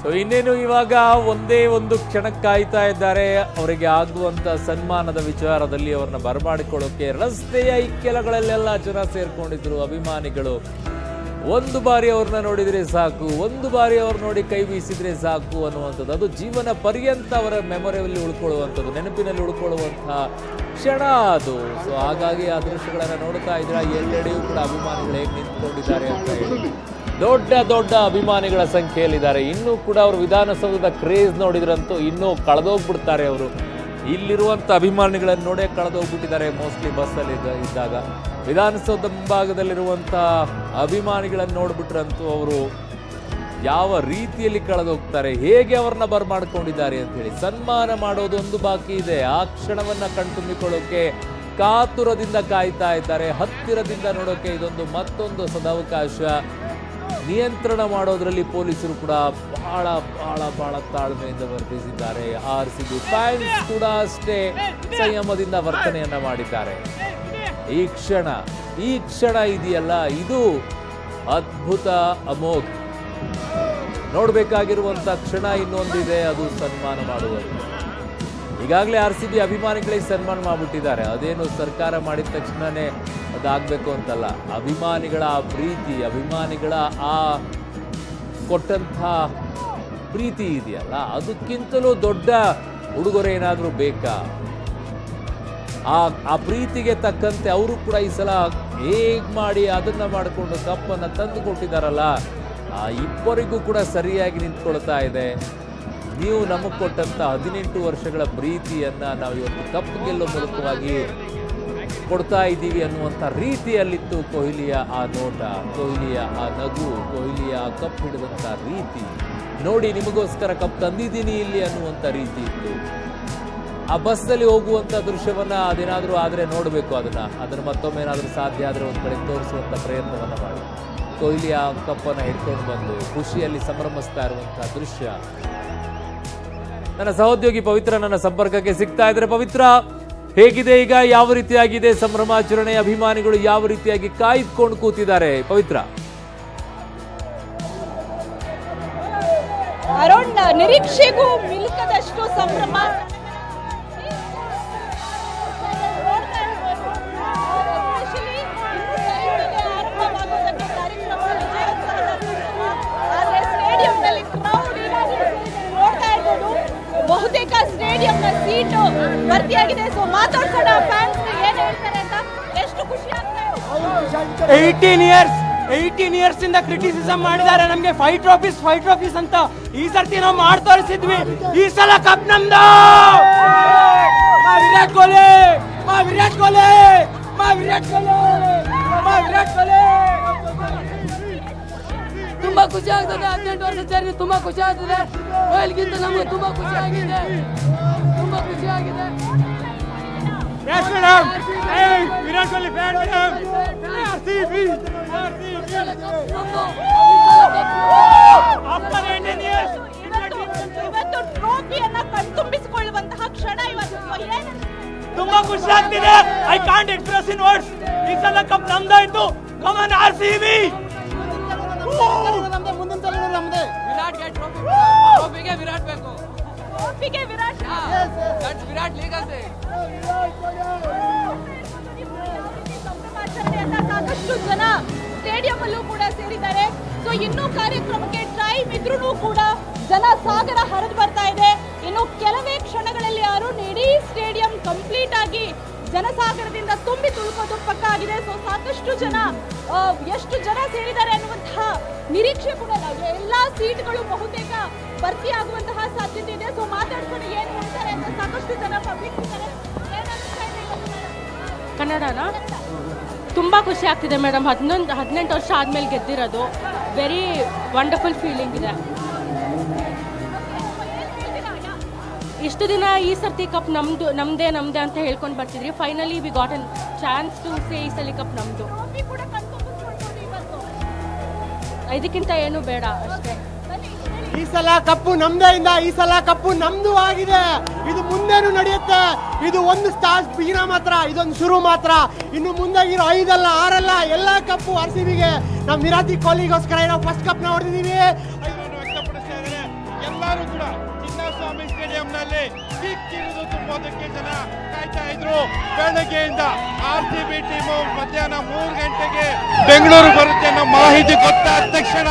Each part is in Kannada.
ಸೊ ಇನ್ನೇನು ಇವಾಗ ಒಂದೇ ಒಂದು ಕ್ಷಣಕ್ಕೆ ಕಾಯ್ತಾ ಇದ್ದಾರೆ. ಅವರಿಗೆ ಆಗುವಂತ ಸನ್ಮಾನದ ವಿಚಾರದಲ್ಲಿ ಅವ್ರನ್ನ ಬರಮಾಡಿಕೊಳ್ಳೋಕೆ ರಸ್ತೆಯ ಇಕ್ಕೆಲಗಳಲ್ಲೆಲ್ಲ ಜನ ಸೇರ್ಕೊಂಡಿದ್ರು, ಅಭಿಮಾನಿಗಳು. ಒಂದು ಬಾರಿ ಅವ್ರನ್ನ ನೋಡಿದ್ರೆ ಸಾಕು, ಒಂದು ಬಾರಿ ಅವ್ರು ನೋಡಿ ಕೈ ಬೀಸಿದ್ರೆ ಸಾಕು ಅನ್ನುವಂಥದ್ದು, ಅದು ಜೀವನ ಪರ್ಯಂತ ಅವರ ಮೆಮೊರಿಯಲ್ಲಿ ಉಳ್ಕೊಳ್ಳುವಂಥದ್ದು, ನೆನಪಿನಲ್ಲಿ ಉಳ್ಕೊಳ್ಳುವಂತಹ ಕ್ಷಣ ಅದು. ಸೊ ಹಾಗಾಗಿ ಆ ದೃಶ್ಯಗಳನ್ನ ನೋಡ್ತಾ ಇದ್ರೆ ಎಲ್ಲೆಡೆಯೂ ಕೂಡ ಅಭಿಮಾನಿಗಳು ಹೇಗೆ ನಿಂತ್ಕೊಂಡಿದ್ದಾರೆ ಅಂತ ಹೇಳಿ ದೊಡ್ಡ ದೊಡ್ಡ ಅಭಿಮಾನಿಗಳ ಸಂಖ್ಯೆಯಲ್ಲಿದ್ದಾರೆ. ಇನ್ನೂ ಕೂಡ ಅವರು ವಿಧಾನಸೌಧದ ಕ್ರೇಜ್ ನೋಡಿದ್ರಂತೂ ಇನ್ನೂ ಕಳೆದೋಗ್ಬಿಡ್ತಾರೆ. ಅವರು ಇಲ್ಲಿರುವಂಥ ಅಭಿಮಾನಿಗಳನ್ನು ನೋಡೇ ಕಳೆದೋಗ್ಬಿಟ್ಟಿದ್ದಾರೆ. ಮೋಸ್ಟ್ಲಿ ಬಸ್ಸಲ್ಲಿ ಇದ್ದಾಗ ವಿಧಾನಸೌಧ ಮುಂಭಾಗದಲ್ಲಿರುವಂಥ ಅಭಿಮಾನಿಗಳನ್ನು ನೋಡ್ಬಿಟ್ರಂತೂ ಅವರು ಯಾವ ರೀತಿಯಲ್ಲಿ ಕಳೆದೋಗ್ತಾರೆ, ಹೇಗೆ ಅವ್ರನ್ನ ಬರಮಾಡ್ಕೊಂಡಿದ್ದಾರೆ ಅಂತ ಹೇಳಿ. ಸನ್ಮಾನ ಮಾಡೋದೊಂದು ಬಾಕಿ ಇದೆ, ಆ ಕ್ಷಣವನ್ನ ಕಣ್ತುಂಬಿಕೊಳ್ಳೋಕೆ ಕಾತುರದಿಂದ ಕಾಯ್ತಾ ಇದ್ದಾರೆ. ಹತ್ತಿರದಿಂದ ನೋಡೋಕೆ ಇದೊಂದು ಮತ್ತೊಂದು ಸದಾವಕಾಶ. ನಿಯಂತ್ರಣ ಮಾಡೋದ್ರಲ್ಲಿ ಪೊಲೀಸರು ಕೂಡ ಬಹಳ ಬಹಳ ಬಹಳ ತಾಳ್ಮೆಯಿಂದ ವರ್ತಿಸಿದ್ದಾರೆ. RCB ಫ್ಯಾನ್ಸ್ ಕೂಡ ಅಷ್ಟೇ ಸಂಯಮದಿಂದ ವರ್ತನೆಯನ್ನ ಮಾಡಿದ್ದಾರೆ. ಈ ಕ್ಷಣ ಇದೆಯಲ್ಲ, ಇದು ಅದ್ಭುತ, ಅಮೋಘ. ನೋಡ್ಬೇಕಾಗಿರುವಂತ ಕ್ಷಣ ಇನ್ನೊಂದಿದೆ, ಅದು ಸನ್ಮಾನ ಮಾಡುವುದು. ಈಗಾಗಲೇ RCB ಅಭಿಮಾನಿಗಳಿಗೆ ಸನ್ಮಾನ ಮಾಡಿಬಿಟ್ಟಿದ್ದಾರೆ. ಅದೇನು ಸರ್ಕಾರ ಮಾಡಿದ ತಕ್ಷಣನೇ ಅದಾಗಬೇಕು ಅಂತಲ್ಲ. ಅಭಿಮಾನಿಗಳ ಆ ಪ್ರೀತಿ, ಅಭಿಮಾನಿಗಳ ಆ ಕೊಟ್ಟಂಥ ಪ್ರೀತಿ ಇದೆಯಲ್ಲ, ಅದಕ್ಕಿಂತಲೂ ದೊಡ್ಡ ಉಡುಗೊರೆ ಏನಾದರೂ ಬೇಕಾ? ಆ ಪ್ರೀತಿಗೆ ತಕ್ಕಂತೆ ಅವರು ಕೂಡ ಈ ಸಲ ಹೇಗೆ ಮಾಡಿ ಅದನ್ನ ಮಾಡಿಕೊಂಡು ಕಪ್ಪನ್ನು ತಂದು ಕೊಟ್ಟಿದ್ದಾರಲ್ಲ, ಆ ಇಬ್ಬರಿಗೂ ಕೂಡ ಸರಿಯಾಗಿ ನಿಂತ್ಕೊಳ್ತಾ ಇದೆ. ನೀವು ನಮಗೆ ಕೊಟ್ಟಂಥ 18 ವರ್ಷಗಳ ಪ್ರೀತಿಯನ್ನ ನಾವು ಇವತ್ತು ಕಪ್ ಗೆಲ್ಲೋ ಮೂಲಕವಾಗಿ ಕೊಡ್ತಾ ಇದ್ದೀವಿ ಅನ್ನುವಂಥ ರೀತಿಯಲ್ಲಿತ್ತು ಕೊಹ್ಲಿಯ ಆ ನೋಟ, ಕೊಹ್ಲಿಯ ಆ ನಗು, ಕೊಹ್ಲಿಯ ಆ ಕಪ್ ಹಿಡಿದಂಥ ರೀತಿ. ನೋಡಿ, ನಿಮಗೋಸ್ಕರ ಕಪ್ ತಂದಿದ್ದೀನಿ ಇಲ್ಲಿ ಅನ್ನುವಂಥ ರೀತಿ ಇತ್ತು. ಆ ಬಸ್ಸಲ್ಲಿ ಹೋಗುವಂಥ ದೃಶ್ಯವನ್ನ ಅದೇನಾದರೂ ಆದರೆ ನೋಡಬೇಕು. ಅದನ್ನು ಮತ್ತೊಮ್ಮೆ ಏನಾದರೂ ಸಾಧ್ಯ ಆದರೆ ಒಂದು ಕಡೆ ತೋರಿಸುವಂಥ ಪ್ರಯತ್ನವನ್ನು ಮಾಡಿ. ಕೊಹ್ಲಿ ಆ ಕಪ್ಪನ್ನು ಹಿಡ್ಕೊಂಡು ಬಂದು ಖುಷಿಯಲ್ಲಿ ಸಂಭ್ರಮಿಸ್ತಾ ಇರುವಂಥ ದೃಶ್ಯ. ನನ್ನ ಸಹೋದ್ಯೋಗಿ ಪವಿತ್ರ ನನ್ನ ಸಂಪರ್ಕಕ್ಕೆ ಸಿಗ್ತಾ ಇದ್ರೆ. ಪವಿತ್ರ, ಹೇಗಿದೆ ಈಗ? ಯಾವ ರೀತಿಯಾಗಿದೆ ಸಂಭ್ರಮಾಚರಣೆ? ಅಭಿಮಾನಿಗಳು ಯಾವ ರೀತಿಯಾಗಿ ಕಾಯ್ದುಕೊಂಡು ಕೂತಿದ್ದಾರೆ? ಪವಿತ್ರ, ಅರುಣ್, ನಿರೀಕ್ಷೆಗೂ ಮಿಲ್ಕದಷ್ಟು ಸಂಭ್ರಮ. ಬಹುತೇಕ ಸ್ಟೇಡಿಯಂನ ಸೀಟು ಭರ್ತಿಯಾಗಿದೆ. ಸೊ ಮಾತಾಡ್ಸೋಣ, ಫ್ಯಾನ್ಸ್ ಏನ್ ಹೇಳ್ತಾರೆ ಅಂತ. ಎಷ್ಟು ಖುಷಿ ಆಗ್ತಾ ಇದೆ. 18 ಇಯರ್ಸ್ ಇಂದ ಕ್ರಿಟಿಸಿಸಮ್ ಮಾಡಿದ್ದಾರೆ ನಮ್ಗೆ. 5 ಟ್ರೋಫೀಸ್ ಅಂತ. ಈ ಸರ್ತಿ ನಾವು ಮಾಡಿ ತೋರಿಸಿದ್ವಿ. ಈ ಸಲ ಕಪ್ ನಮ್ದು. ವಿರಾಟ್ ಕೊಹ್ಲಿ. ತುಂಬಾ ಖುಷಿ ಆಗ್ತದೆ. 18 ವರ್ಷ ಸೇರಿ ತುಂಬಾ ಖುಷಿ ಆಗ್ತದೆ. ಕೊಹ್ಲಿಗಿಂತ ನಮ್ಗೆ ತುಂಬಾ ಖುಷಿ ಆಗಿದೆ. ವಿರಾಟ್ ಕೊಹ್ಲಿ ಫ್ಯಾನ್ ಇವತ್ತು ಟ್ರೋಫಿಯನ್ನ ಕಣ್ತುಂಬಿಸಿಕೊಳ್ಳುವಂತಹ ಕ್ಷಣ ಇವತ್ತು. ತುಂಬಾ ಖುಷಿ ಆಗ್ತಿದೆ. I can't express in words. ಈ ಸಲ ಕಪ್ ನಮ್ದಾಯ್ತು. Come on RCB. ಮುಂದಿನ ಸಲ ನಮ್ದೇ. ಟ್ರೋಫಿಗೆ ವಿರಾಟ್ ಬೇಕು. ವಿರಾಟ್ ಲೀಗ್ ಅಂತೆ. ಸಂಭ್ರಮಾಚರಣೆಯನ್ನ ಸಾಕಷ್ಟು ಜನ ಸ್ಟೇಡಿಯಂ ಅಲ್ಲೂ ಕೂಡ ಸೇರಿದ್ದಾರೆ. ಸೊ ಇನ್ನೂ ಕಾರ್ಯಕ್ರಮಕ್ಕೆ ಟೈಮ್ ಇದ್ರೂ ಕೂಡ ಜನ ಸಾಗರ ಹರಿದು ಬರ್ತಾ ಇದೆ. ಇನ್ನು ಕೆಲವೇ ಕ್ಷಣಗಳಲ್ಲಿ ಅರುಣ್ ಇಡೀ ಸ್ಟೇಡಿಯಂ ಕಂಪ್ಲೀಟ್ ಆಗಿ ಜನಸಾಗರದಿಂದ ತುಂಬಿ ತುಳುಕೋದು ಪಕ್ಕ ಆಗಿದೆ. ಸೊ ಸಾಕಷ್ಟು ಜನ, ಎಷ್ಟು ಜನ ಸೇರಿದ್ದಾರೆ ಅನ್ನುವಂತಹ ನಿರೀಕ್ಷೆ ಕೂಡ ಎಲ್ಲಾ ಸೀಟ್ಗಳು ಬಹುತೇಕ ಭರ್ತಿ ಆಗುವಂತಹ ಸಾಧ್ಯತೆ ಇದೆ. ಸೊ ಮಾತಾಡ್ಕೊಂಡು ಏನ್ ಹೇಳ್ತಾರೆ ಅಂತ ಸಾಕಷ್ಟು ಜನ ಪಬ್ಲಿಕ್ ಇದ್ದಾರೆ. ಕನ್ನಡನ ತುಂಬ ಖುಷಿ ಆಗ್ತಿದೆ ಮೇಡಮ್. 18 ವರ್ಷ ಆದಮೇಲೆ ಗೆದ್ದಿರೋದು ವೆರಿ ವಂಡರ್ಫುಲ್ ಫೀಲಿಂಗ್ ಇದೆ. ಇಷ್ಟು ದಿನ ಈ ಸರ್ತಿ ಕಪ್ ನಮ್ದೇ ಅಂತ ಹೇಳ್ಕೊಂಡು ಬರ್ತಿದ್ರಿ. Finally we got an chance to say ಈ ಸಲ ಕಪ್ ನಮ್ದು. ಇದಕ್ಕಿಂತ ಏನು ಬೇಡ ಅಷ್ಟೇ. ಈ ಸಲ ಕಪ್ಪು ನಮ್ದೆಯಿಂದ ಈ ಸಲ ಕಪ್ಪು ನಮ್ದು ಆಗಿದೆ. ಇದು ಮುಂದೇನು ನಡೆಯುತ್ತೆ. ಇದು ಒಂದು ಸ್ಟಾರ್ಟ್ ಬಿಗಿನ ಮಾತ್ರ, ಇದೊಂದು ಶುರು ಮಾತ್ರ. ಇನ್ನು ಮುಂದೆ ಇರೋ 5 ಅಲ್ಲ 6 ಅಲ್ಲ ಎಲ್ಲ ಕಪ್ಪು RCBಗೆ. ನಾವು ವಿರಾಟ್ ಕೊಹ್ಲಿಗೋಸ್ಕರ ನಾವು ಫಸ್ಟ್ ಕಪ್ ನ ಹೊಡೆದಿದ್ದೀವಿ. ಎಲ್ಲರೂ ಕೂಡ ಚಿನ್ನಸ್ವಾಮಿ ಸ್ಟೇಡಿಯಂನಲ್ಲಿ ಕಿಕ್ಕಿರಿದು ತುಂಬೋದಕ್ಕೆ ಜನ ಕಾಯ್ತಾ ಇದ್ರು. ಬೆಳಗ್ಗೆಯಿಂದ RCB ಟೀಮು ಮಧ್ಯಾಹ್ನ 3 ಗಂಟೆಗೆ ಬೆಂಗಳೂರು ಬರುತ್ತೆ ಅನ್ನೋ ಮಾಹಿತಿ ಗೊತ್ತಾದ ತಕ್ಷಣ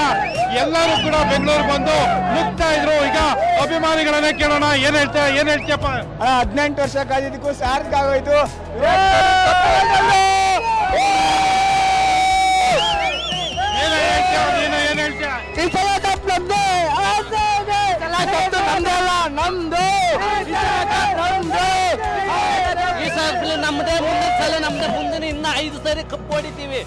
ಎಲ್ಲರೂ ಕೂಡ ಬೆಂಗಳೂರು ಬಂದು ಮುಗ್ತಾ ಇದ್ರು. ಈಗ ಅಭಿಮಾನಿಗಳನ್ನೇ ಕೇಳೋಣ, ಏನ್ ಹೇಳ್ತೀಯಪ್ಪ? 18 ವರ್ಷ ಕಾದಿದ್ದಕ್ಕೂ ಸಾರ್ಥಕ ಆಗೋಯ್ತು. ಏನ್ ಹೇಳ್ತೀಯ? ಈ ಸಲ ಕಪ್ ನಮ್ದೇ, ನಮ್ದು ಈ ಸಲ ನಮ್ದೇ, ಮುಂದಿನ ಸಲ ನಮ್ದೇ, ಮುಂದಿನ ಇನ್ನ 5 ಸರಿ ಕಪ್ ಹೊಡಿತೀವಿ.